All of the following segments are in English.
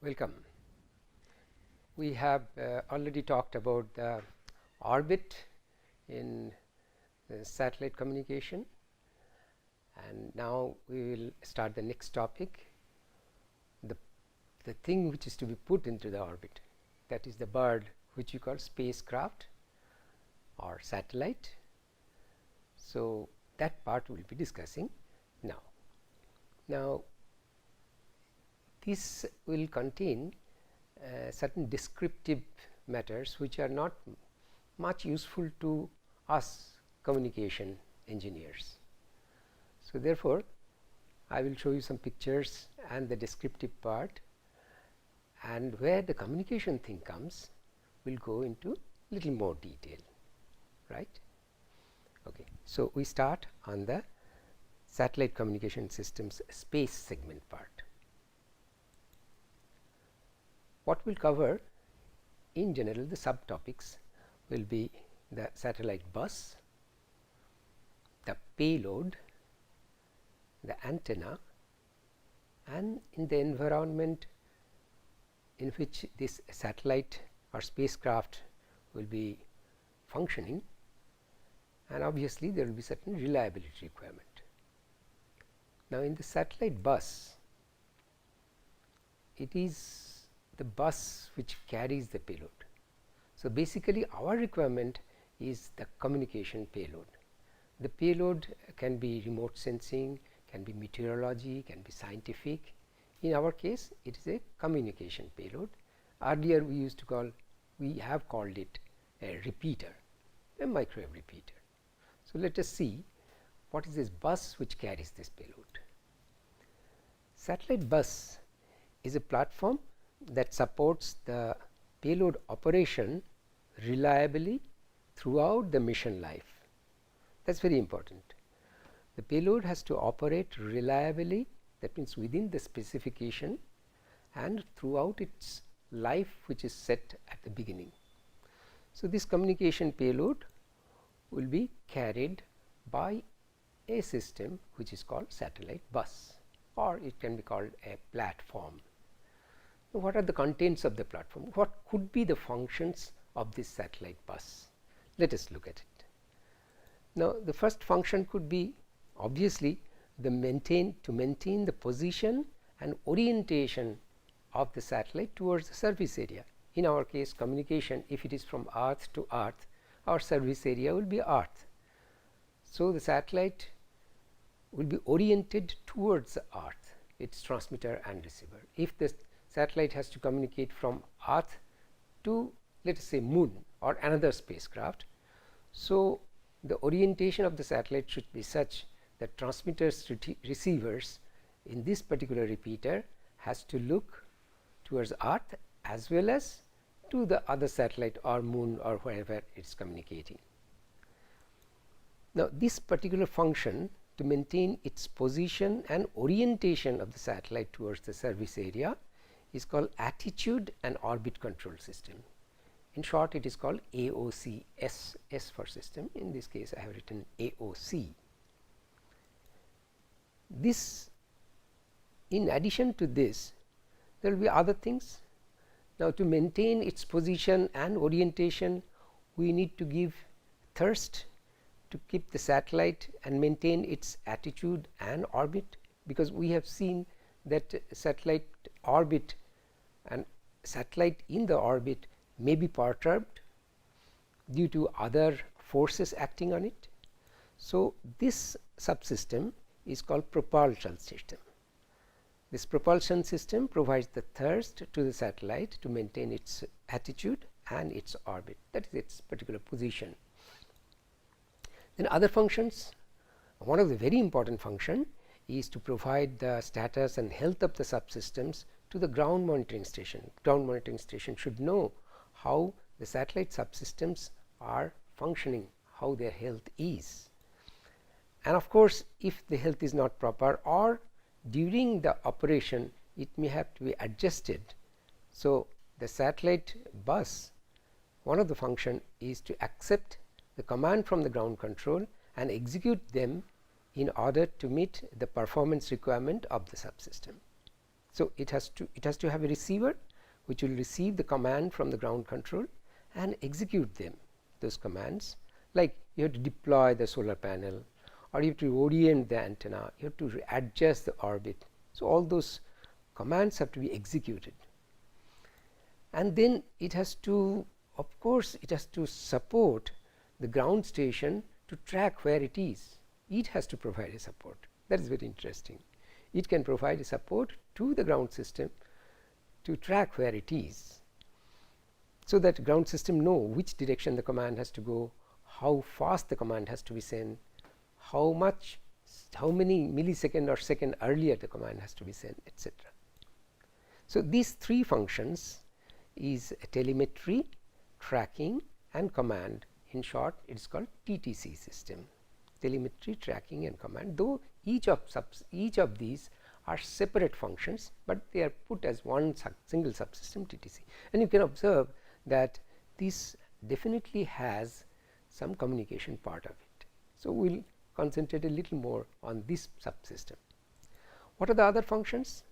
Welcome. We have already talked about the orbit in the satellite communication, and now we will start the next topic, the thing which is to be put into the orbit, that is the bird which you call spacecraft or satellite. So that part we will be discussing now. Now this will contain certain descriptive matters which are not much useful to us communication engineers. So therefore, I will show you some pictures and the descriptive part, and where the communication thing comes, we will go into little more detail, right. Okay. So we start on the satellite communication systems space segment part. What we will cover in general, the subtopics will be the satellite bus, the payload, the antenna, and in the environment in which this satellite or spacecraft will be functioning, and obviously there will be certain reliability requirement. Now in the satellite bus, it is the bus which carries the payload. So basically our requirement is the communication payload. The payload can be remote sensing, can be meteorology, can be scientific. In our case, it is a communication payload. Earlier we have called it a repeater, a microwave repeater. So let us see what is this bus which carries this payload. Satellite bus is a platform that supports the payload operation reliably throughout the mission life. That is very important. The payload has to operate reliably, that means within the specification and throughout its life which is set at the beginning. So this communication payload will be carried by a system which is called satellite bus, or it can be called a platform. Now, what are the contents of the platform? What could be the functions of this satellite bus? Let us look at it. Now the first function could be obviously to maintain the position and orientation of the satellite towards the surface area. In our case, communication, if it is from earth to earth, our service area will be earth. So the satellite will be oriented towards the earth, its transmitter and receiver. If the satellite has to communicate from earth to, let us say, moon or another spacecraft, so the orientation of the satellite should be such that transmitters, receivers in this particular repeater has to look towards earth as well as to the other satellite or moon or wherever it is communicating. Now this particular function, to maintain its position and orientation of the satellite towards the service area, is called attitude and orbit control system. In short, it is called AOC, S for system. In this case, I have written AOC. This, in addition to this, there will be other things. Now to maintain its position and orientation, we need to give thrust to keep the satellite and maintain its attitude and orbit, because we have seen that satellite orbit and satellite in the orbit may be perturbed due to other forces acting on it. So this subsystem is called propulsion system. This propulsion system provides the thrust to the satellite to maintain its attitude and its orbit, that is its particular position. Then other functions, one of the very important function is to provide the status and health of the subsystems to the ground monitoring station. Ground monitoring station should know how the satellite subsystems are functioning, how their health is. And of course, if the health is not proper or during the operation it may have to be adjusted. So the satellite bus, one of the function is to accept the command from the ground control and execute them in order to meet the performance requirement of the subsystem. So it has to have a receiver which will receive the command from the ground control and execute those commands, like you have to deploy the solar panel, or you have to orient the antenna, you have to adjust the orbit. So all those commands have to be executed, and then it has to, of course, it has to support the ground station to track where it is. It has to provide a support. That is very interesting. It can provide a support to the ground system to track where it is, so that the ground system know which direction the command has to go, how fast the command has to be sent, how many millisecond or second earlier the command has to be sent, etc. So these three functions is telemetry, tracking, and command. In short, it is called TTC system: telemetry, tracking, and command. Though each of these are separate functions, but they are put as one single subsystem, TTC. And you can observe that this definitely has some communication part of it. So we will concentrate a little more on this subsystem. What are the other functions?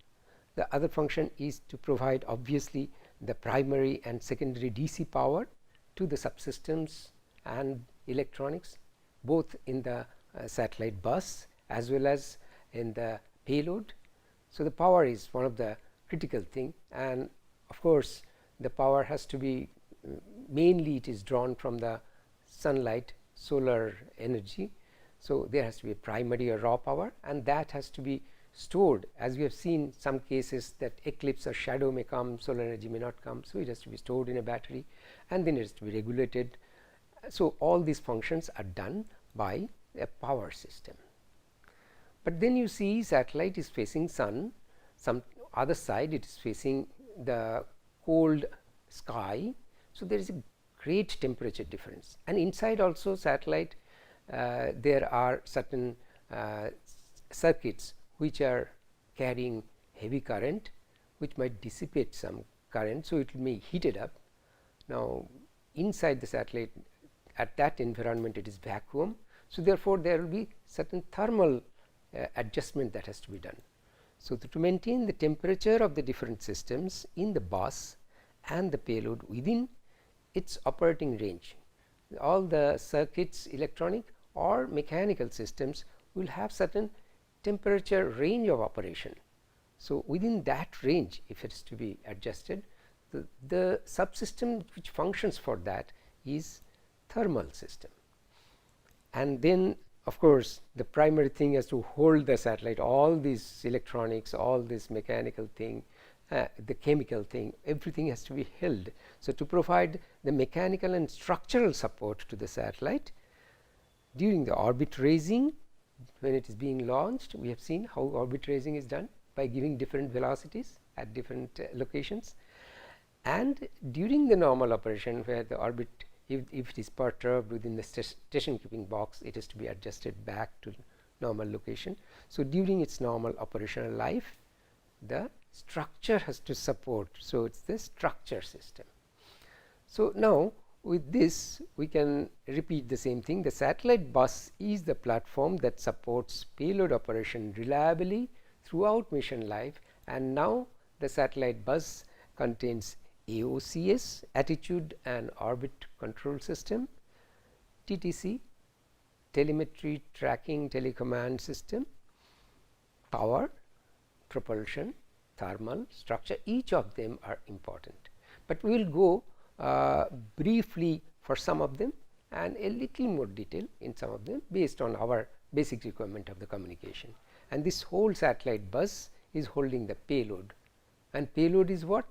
The other function is to provide, obviously, the primary and secondary DC power to the subsystems and electronics, both in the satellite bus as well as in the payload. So the power is one of the critical thing, and of course the power has to be mainly it is drawn from the sunlight, solar energy. So there has to be a primary or raw power, and that has to be stored, as we have seen some cases that eclipse or shadow may come, solar energy may not come. So it has to be stored in a battery, and then it has to be regulated. So all these functions are done by a power system. But then you see satellite is facing sun, some other side it is facing the cold sky. So there is a great temperature difference, and inside also satellite there are certain circuits which are carrying heavy current, which might dissipate some current, so it may heat it up. Now inside the satellite, at that environment, it is vacuum, so therefore there will be certain thermal adjustment that has to be done. So to maintain the temperature of the different systems in the bus and the payload within its operating range, all the circuits, electronic or mechanical systems, will have certain temperature range of operation. So within that range, if it is to be adjusted, the subsystem which functions for that is thermal system. And then of course the primary thing is to hold the satellite, all these electronics, all this mechanical thing, the chemical thing, everything has to be held. So to provide the mechanical and structural support to the satellite during the orbit raising, when it is being launched, we have seen how orbit raising is done by giving different velocities at different locations, and during the normal operation where the orbit, if it is perturbed within the station keeping box, it is to be adjusted back to normal location. So during its normal operational life, the structure has to support. So it's the structure system. So now with this we can repeat the same thing. The satellite bus is the platform that supports payload operation reliably throughout mission life, and now the satellite bus contains AOCS, attitude and orbit control system, TTC, telemetry tracking telecommand system, power, propulsion, thermal, structure. Each of them are important, but we will go briefly for some of them and a little more detail in some of them based on our basic requirement of the communication. And this whole satellite bus is holding the payload, and payload is what?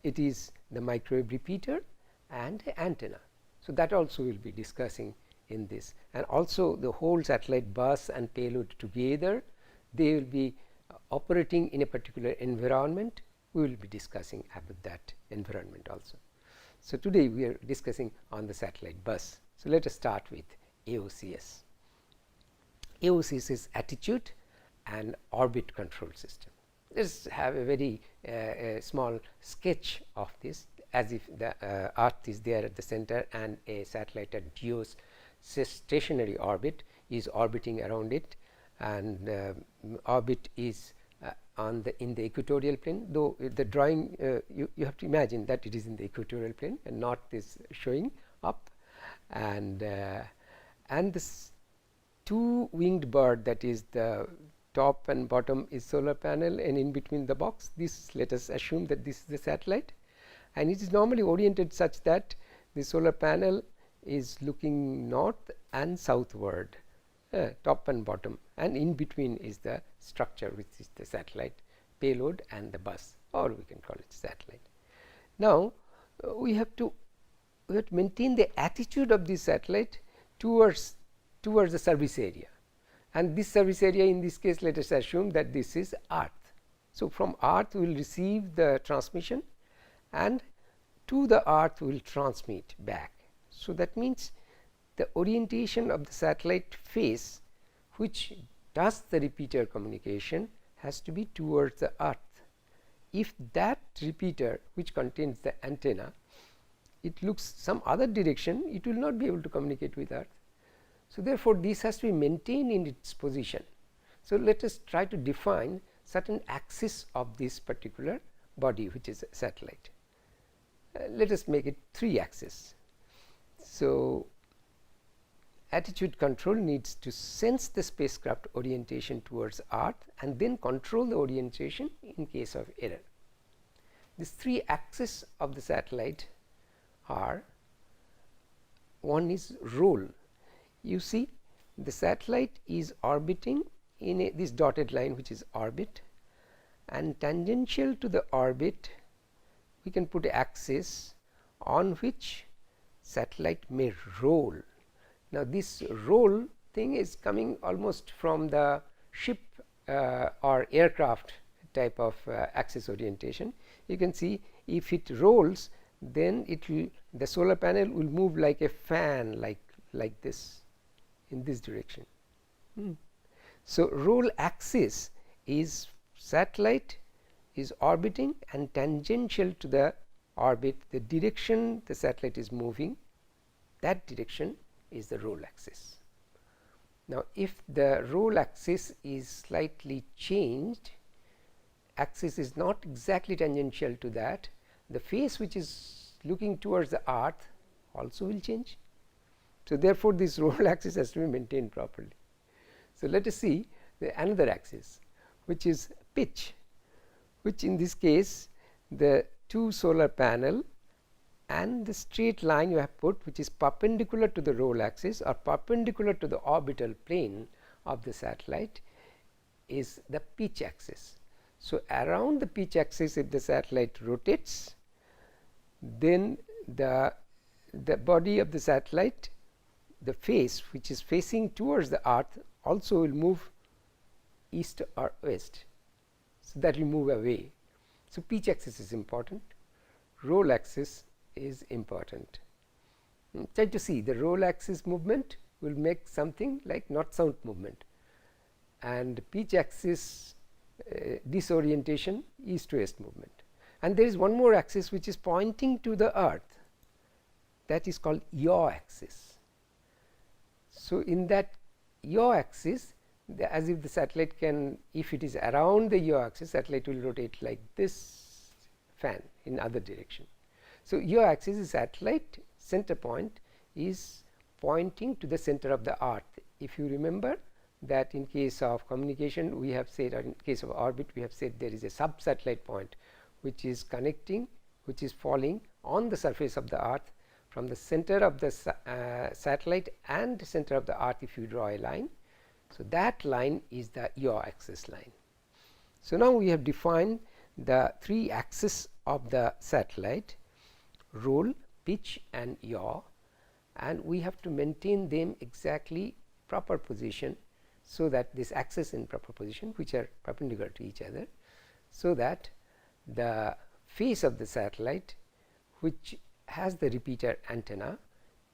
It is the microwave repeater and the antenna. So that also we will be discussing in this, and also the whole satellite bus and payload together, they will be operating in a particular environment. We will be discussing about that environment also. So today we are discussing on the satellite bus. So let us start with AOCS. AOCS is attitude and orbit control system. Let's have a very small sketch of this, as if the Earth is there at the center and a satellite at geostationary orbit is orbiting around it, and orbit is on the in the equatorial plane, though the drawing you have to imagine that it is in the equatorial plane and not this showing up, and this two winged bird, that is the top and bottom is solar panel, and in between the box, this, let us assume that this is the satellite, and it is normally oriented such that the solar panel is looking north and southward, top and bottom, and in between is the structure, which is the satellite payload and the bus, or we can call it satellite. Now we have to maintain the attitude of this satellite towards the service area, and this service area, in this case, let us assume that this is Earth. So from Earth we will receive the transmission, and to the Earth we will transmit back. So that means the orientation of the satellite face, which does the repeater communication, has to be towards the Earth. If that repeater, which contains the antenna, it looks some other direction, it will not be able to communicate with Earth. So therefore this has to be maintained in its position. So let us try to define certain axis of this particular body, which is a satellite. Let us make it 3 axes. So attitude control needs to sense the spacecraft orientation towards Earth and then control the orientation in case of error. These 3 axes of the satellite are: one is roll. You see, the satellite is orbiting in this dotted line, which is orbit, and tangential to the orbit we can put an axis on which satellite may roll. Now this roll thing is coming almost from the ship or aircraft type of axis orientation. You can see if it rolls, then it will, the solar panel will move like a fan, like this, in this direction. So roll axis is satellite is orbiting and tangential to the orbit, the direction the satellite is moving, that direction is the roll axis. Now if the roll axis is slightly changed, axis is not exactly tangential to that, the face which is looking towards the Earth also will change. So therefore this roll axis has to be maintained properly. So let us see another axis, which is pitch, which in this case the 2 solar panel and the straight line you have put, which is perpendicular to the roll axis or perpendicular to the orbital plane of the satellite, is the pitch axis. So around the pitch axis, if the satellite rotates, then the body of the satellite, the face which is facing towards the Earth, also will move east or west. So that will move away. So pitch axis is important, roll axis is important. Try to see the roll axis movement will make something like north south movement, and pitch axis disorientation, east west movement. And there is one more axis which is pointing to the Earth, that is called yaw axis. So in that yaw axis, as if the satellite can, if it is around the yaw axis, satellite will rotate like this fan in other direction. So yaw axis is satellite center point is pointing to the center of the Earth. If you remember that in case of communication we have said, or in case of orbit we have said, there is a sub satellite point which is connecting, which is falling on the surface of the Earth from the center of the satellite and center of the Earth. If you draw a line, so that line is the yaw axis line. So now we have defined the 3 axes of the satellite: roll, pitch and yaw, and we have to maintain them exactly proper position, so that this axis in proper position, which are perpendicular to each other, so that the face of the satellite, which has the repeater antenna,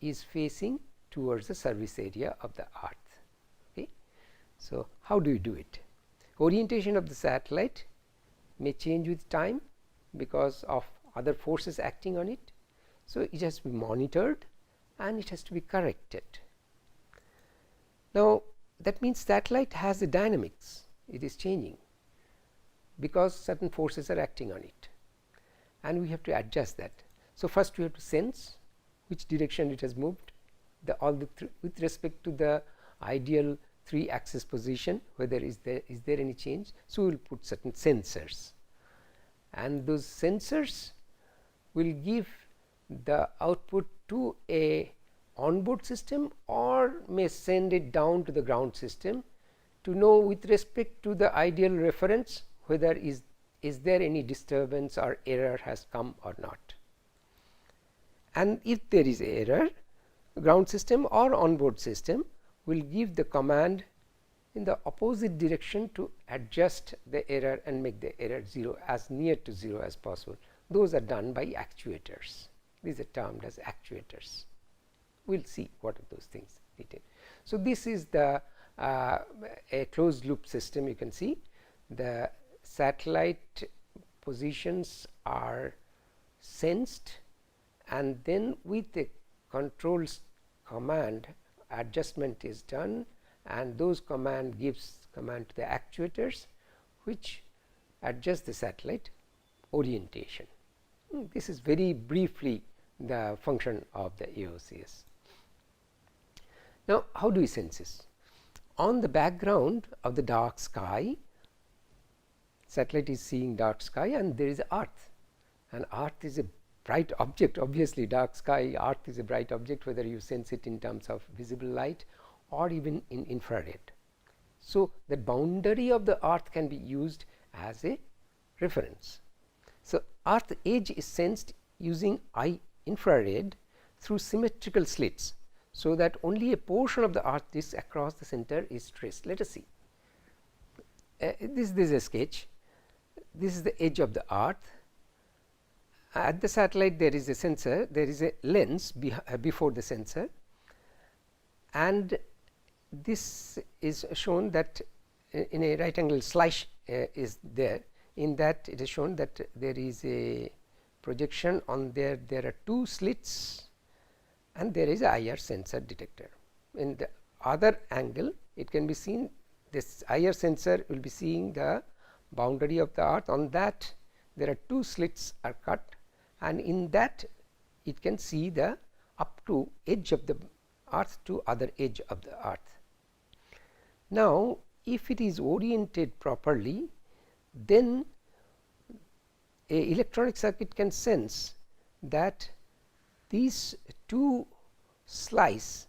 is facing towards the surface area of the Earth. Okay. So how do you do it? Orientation of the satellite may change with time because of other forces acting on it. So it has to be monitored and it has to be corrected. Now that means satellite has the dynamics, it is changing. because certain forces are acting on it, and we have to adjust that. So, first we have to sense which direction it has moved, with respect to the ideal 3 axis position, whether is there any change. So, we will put certain sensors, and those sensors will give the output to a onboard system or may send it down to the ground system to know with respect to the ideal reference whether is there any disturbance or error has come or not. And if there is error, ground system or onboard system will give the command in the opposite direction to adjust the error and make the error 0, as near to 0 as possible. Those are done by actuators. These are termed as actuators. We will see what are those things in detail. So, this is the a closed loop system. You can see the satellite positions are sensed, and then with the controls command adjustment is done, and those command gives command to the actuators, which adjust the satellite orientation. This is very briefly the function of the AOCS. Now, how do we sense this? On the background of the dark sky, satellite is seeing dark sky, and there is Earth, and Earth is a bright object. Obviously, dark sky, Earth is a bright object, whether you sense it in terms of visible light or even in infrared. So, the boundary of the Earth can be used as a reference. So, Earth edge is sensed using infrared through symmetrical slits, so that only a portion of the Earth disk across the center is traced. Let us see. This is a sketch. This is the edge of the Earth. At the satellite there is a sensor, there is a lens before the sensor, and this is shown that in a right angle slice is there. In that it is shown that there is a projection on there are 2 slits, and there is a IR sensor detector. In the other angle it can be seen, this IR sensor will be seeing the boundary of the Earth. On that there are 2 slits are cut, and in that it can see the up to edge of the Earth to other edge of the Earth. Now, if it is oriented properly, then a electronic circuit can sense that these 2 slice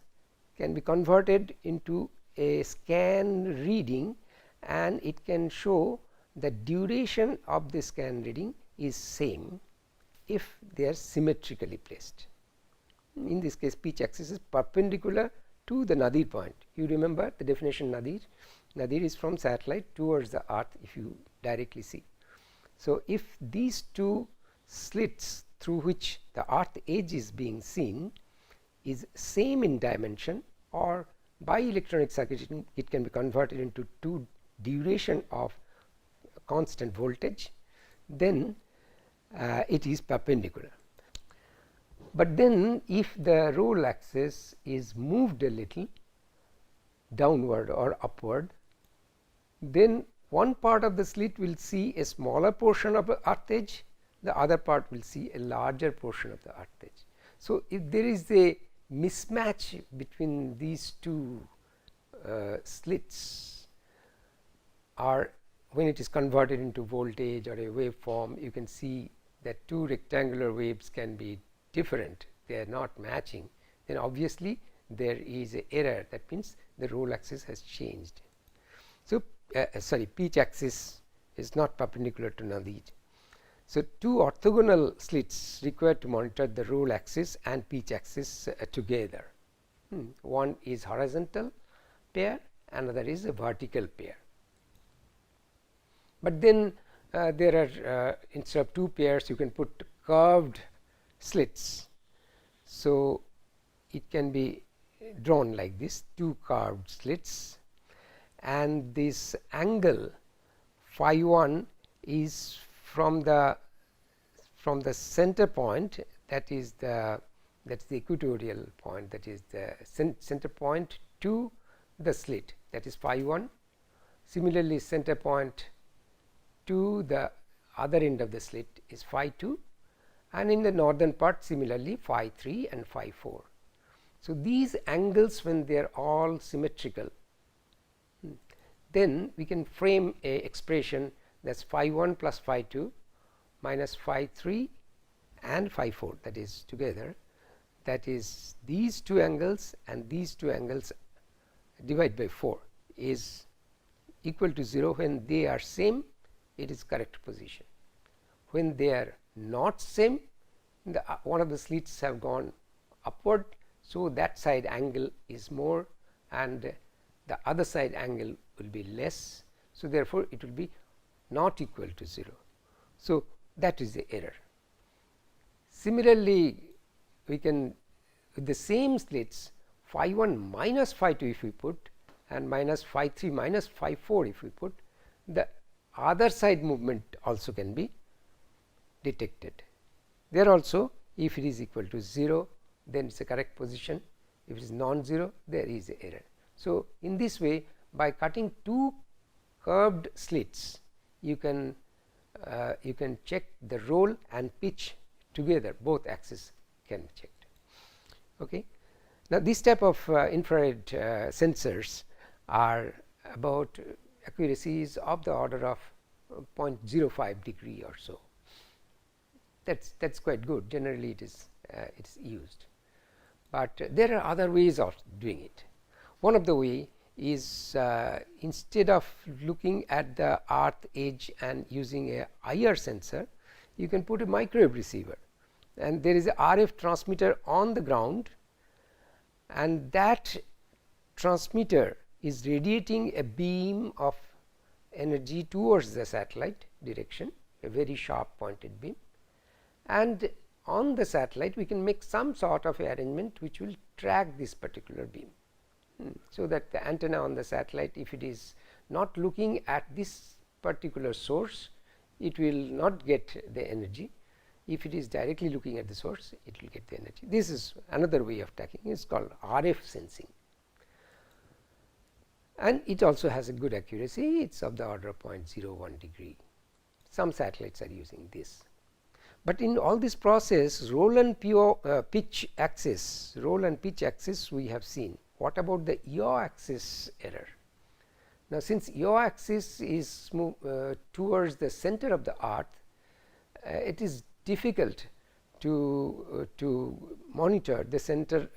can be converted into a scan reading, and it can show the duration of the scan reading is same if they are symmetrically placed. In this case, pitch axis is perpendicular to the nadir point. You remember the definition nadir. Nadir is from satellite towards the Earth if you directly see. So, if these 2 slits through which the Earth edge is being seen is same in dimension, or by electronic circuit it can be converted into 2 duration of constant voltage, then it is perpendicular. But then if the roll axis is moved a little downward or upward, then one part of the slit will see a smaller portion of the earth edge, the other part will see a larger portion of the earth edge. So, if there is a mismatch between these 2 slits, or when it is converted into voltage or a waveform, you can see that 2 rectangular waves can be different, they are not matching, then obviously there is a error. That means the roll axis has changed. So, pitch axis is not perpendicular to nadir. So, 2 orthogonal slits required to monitor the roll axis and pitch axis together. One is horizontal pair, another is a vertical pair. But then there are instead of 2 pairs you can put curved slits. So, it can be drawn like this, 2 curved slits, and this angle phi 1 is from the center point, that is the equatorial point, that is the center point to the slit, that is phi 1. Similarly, center point to the other end of the slit is phi 2, and in the northern part similarly phi 3 and phi 4. So, these angles, when they are all symmetrical, then we can frame a expression that is phi 1 plus phi 2 minus phi 3 and phi 4, that is together, that is these two angles and these two angles divided by 4 is equal to 0. When they are same, it is correct position. When they are not same, one of the slits have gone upward, so that side angle is more and the other side angle will be less. So, therefore, it will be not equal to 0. So, that is the error. Similarly, we can with the same slits phi 1 minus phi 2 if we put, and minus phi 3 minus phi 4 if we put, the other side movement also can be detected. There also, if it is equal to 0, then it is a correct position. If it is non-zero, there is an error. So, in this way, by cutting two curved slits, you can check the roll and pitch together, both axes can be checked. Okay. Now, this type of infrared sensors are about accuracies of the order of 0.05 degree or so. That's quite good. Generally, it's used, but there are other ways of doing it. One of the way is instead of looking at the earth edge and using a IR sensor, you can put a microwave receiver, and there is a RF transmitter on the ground, and that transmitter is radiating a beam of energy towards the satellite direction, a very sharp pointed beam, and on the satellite we can make some sort of arrangement which will track this particular beam. So, that the antenna on the satellite, if it is not looking at this particular source, it will not get the energy. If it is directly looking at the source, it will get the energy. This is another way of tracking, it is called RF sensing, and it also has a good accuracy. It is of the order of 0.01 degree. Some satellites are using this. But in all this process, roll and pitch axis we have seen. What about the yaw axis error? Now, since yaw axis is towards the center of the earth, it is difficult to monitor the center,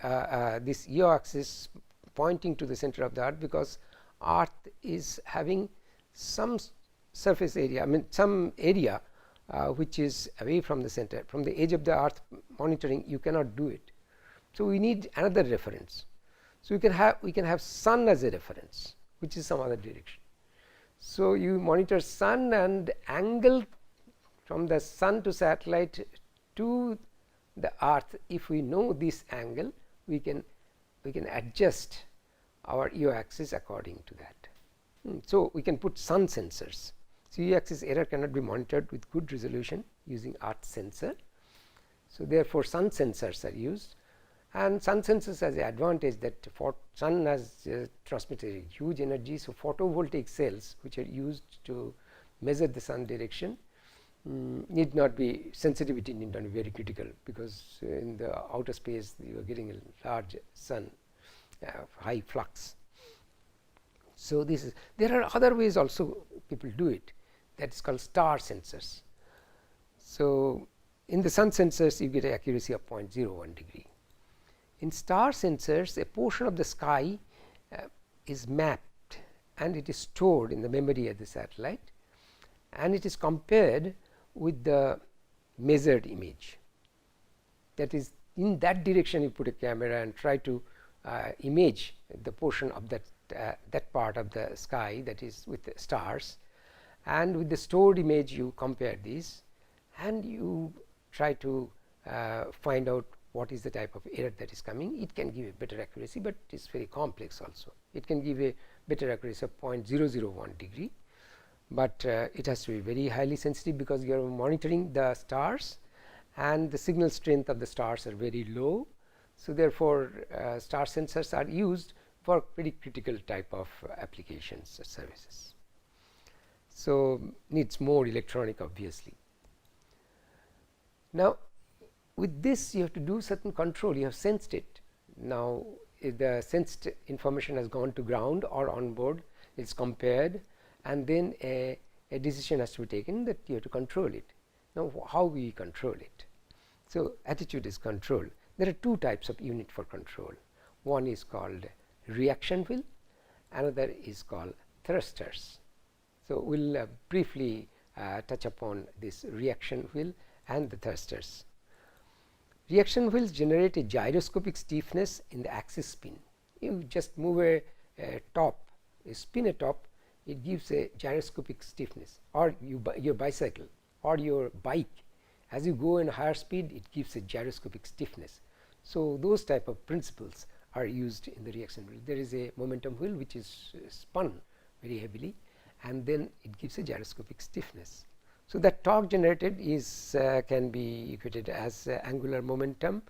this yaw axis pointing to the center of the earth, because earth is having some surface area, I mean some area which is away from the center. From the edge of the earth monitoring, you cannot do it. So, we need another reference. So, we can have sun as a reference, which is some other direction. So, you monitor sun and angle from the sun to satellite to the earth. If we know this angle, we can adjust our yaw axis according to that. So, we can put sun sensors. So, yaw axis error cannot be monitored with good resolution using earth sensor. So, therefore, sun sensors are used, and sun sensors has the advantage that for sun has transmitted huge energy. So, photovoltaic cells which are used to measure the sun direction need not be, sensitivity need not be very critical, because in the outer space you are getting a large sun, high flux. So, this is, there are other ways also people do it, that is called star sensors. So, in the sun sensors you get an accuracy of 0.01 degree. In star sensors, a portion of the sky is mapped and it is stored in the memory of the satellite, and it is compared with the measured image. That is, in that direction you put a camera and try to image the portion of that part of the sky that is with the stars, and with the stored image you compare these and you try to find out what is the type of error that is coming. It can give a better accuracy, but it is very complex also. It can give a better accuracy of 0.001 degree, but it has to be very highly sensitive, because you are monitoring the stars and the signal strength of the stars are very low. So, therefore, star sensors are used for very critical type of applications or services. so needs more electronic obviously. Now with this you have to do certain control, you have sensed it. Now if the sensed information has gone to ground or on board, it's compared, and then a decision has to be taken that you have to control it. Now how we control it? So attitude is control. There are two types of unit for control. One is called reaction wheel, another is called thrusters. So we'll briefly touch upon this reaction wheel and the thrusters. Reaction wheels generate a gyroscopic stiffness in the axis spin. You just move a top, you spin a top, it gives a gyroscopic stiffness, or your bicycle or your bike, as you go in higher speed it gives a gyroscopic stiffness. So those type of principles are used in the reaction wheel. There is a momentum wheel which is spun very heavily, and then it gives a gyroscopic stiffness. So that torque generated is can be equated as angular momentum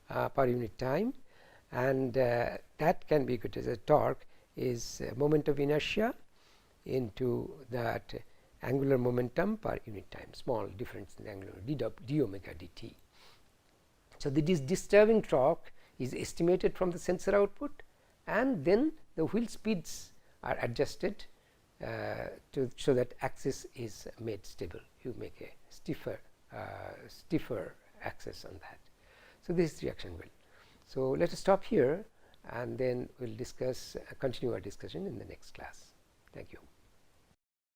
per unit time, and that can be equated as a torque is moment of inertia into that angular momentum per unit time, small difference in the angular d omega dt. So this disturbing torque is estimated from the sensor output, and then the wheel speeds are adjusted so that axis is made stable. You make a stiffer axis on that. So this is reaction wheel. So let us stop here, and then we'll discuss continue our discussion in the next class. Thank you.